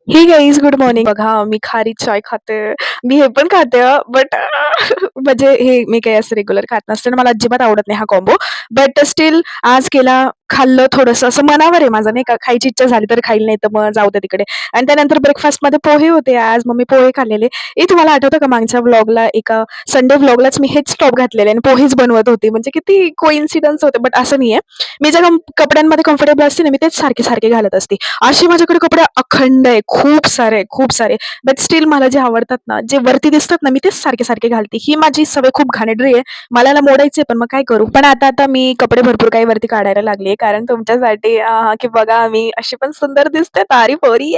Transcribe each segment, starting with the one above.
हे guys good morning. बघा मी खारी चाय खाते. मी हे पण खाते बट म्हणजे हे मी काही असं रेग्युलर खात नसते आणि मला अजिबात आवडत नाही हा कॉम्बो. बट स्टिल आज केला, खाल्लं थोडंसं असं मनावर आहे माझं नाही का, खायची इच्छा झाली तर खाईल, नाही तर मग जाऊ दे तिकडे. आणि त्यानंतर ब्रेकफास्टमध्ये पोहे होते आज, मग मी पोहे खाल्लेले. तुम्हाला आठवतं का मागच्या व्लॉगला एका संडे व्लॉगलाच मी हेच टॉप घातलेले आणि पोहेच बनवत होते. म्हणजे किती कोइन्सिडन्स होते. बट असं नाहीये. मी ज्या कपड्यांमध्ये कम्फर्टेबल असते ना, मी तेच सारखे-सारखे घालत असते. असे माझ्याकडे कपडे अखंड आहे. खूप सारे, खूप सारे. बट स्टिल मला जे आवडतात ना, जे वरती दिसतात ना, मी तेच सारखे-सारखे घालते. ही माझी सवय खूप घाणेरडी आहे. मला याला मोडायचंय, पण मग काय करू? पण आता मी कपडे भरपूर काही वरती काढायला लागली कारण तुमच्यासाठी की बघा मी अशी पण सुंदर दिसते, तारीफ आहे.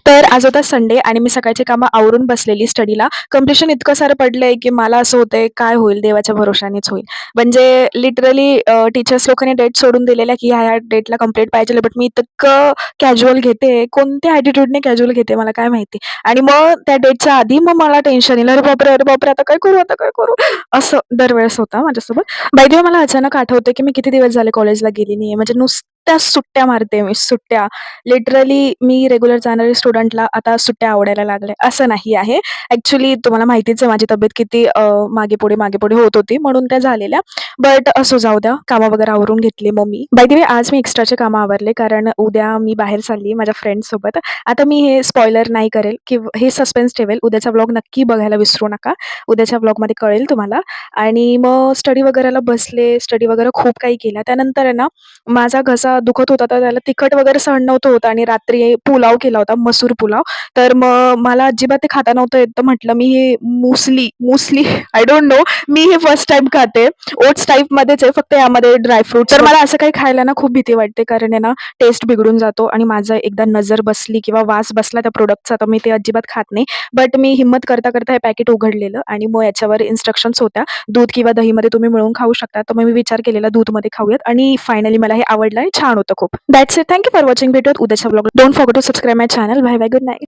तर आज होता संडे आणि मी सकाळची कामं आवरून बसलेली स्टडीला. कंप्लीशन इतकं सारं पडलंय, की मला असं होतंय, काय होईल? देवाच्या भरोशानेच होईल. म्हणजे लिटरली टीचर्स लोकांनी डेट सोडून दिलेल्या, की ह्या-ह्या डेटला कंप्लीट पाहिजे. बट मी इतकं कॅज्युअल घेते, कोणत्या ॲटिट्यूडने कॅज्युअल घेते मला काय माहिती. आणि मग त्या डेटच्या आधी मग मला टेन्शन येईल, "अरे बापरे! अरे बापरे! आता काय करू? आता काय करू?" असं दरवेळेस होतं माझ्यासोबत. बाय द वे मला अचानक आठवतंय, की मी किती दिवस झाले कॉलेजला गेली नाहीये. म्हणजे नुसत्या सुट्ट्या मारते मी, सुट्ट्या. लिटरली मी रेग्युलर जाणारी स्टुडंटला आता सुट्ट्या आवडायला लागल्या, असं नाही आहे. ॲक्चुअली तुम्हाला माहितीच आहे माझी तब्येत किती मागे-पुढे, मागे-पुढे होत होती म्हणून त्या झालेल्या. बट असो जाऊ द्या. कामं वगैरे आवरून घेतली मग मी. बाय द वे आज मी एक्स्ट्राचे कामं आवरले कारण उद्या मी बाहेर चालली माझ्या फ्रेंड्ससोबत. आता मी हे स्पॉइलर नाही करेल किंवा हे सस्पेन्स ठेवेल. उद्याचा व्लॉग नक्की बघायला विसरू नका. उद्याच्या व्लॉगमध्ये कळेल तुम्हाला. आणि मग स्टडी वगैरेला बसले. स्टडी वगैरे खूप काही केला. त्यानंतर आहे ना, माझा घसा दुखत होता तर त्याला तिखट वगैरे सहन नव्हतं होत आणि रात्री पुलाव केला होता, मसूर पुलाव. तर मग मला अजिबात ते खाता नव्हतं येत. तर म्हटलं मी हे muesli muesli I don't know मी हे फर्स्ट टाईम खाते. ओट्स टाईपमध्येच आहे, फक्त यामध्ये ड्राय फ्रुट्स. तर मला असं काही खायला ना खूप भीती वाटते कारण आहे ना, टेस्ट बिघडून जातो आणि माझं एकदा नजर बसली किंवा वास बसला त्या प्रॉडक्टचा तर मी ते अजिबात खात नाही. बट मी हिम्मत करता-करता हे पॅकेट उघडलेलं आणि मग याच्यावर इन्स्ट्रक्शन्स होत्या. दूध किंवा दहीमध्ये तुम्ही मिळवून खाऊ शकता. तर मग मी विचार केलेला दूधमध्ये खाऊयात आणि फायनली मला हे आवडलं आणि छान होतं खूप. That's it. Thank you for watching. भेटूयात उद्याच्या व्लॉगला. Don't forget to subscribe my channel. Bye bye. Good night.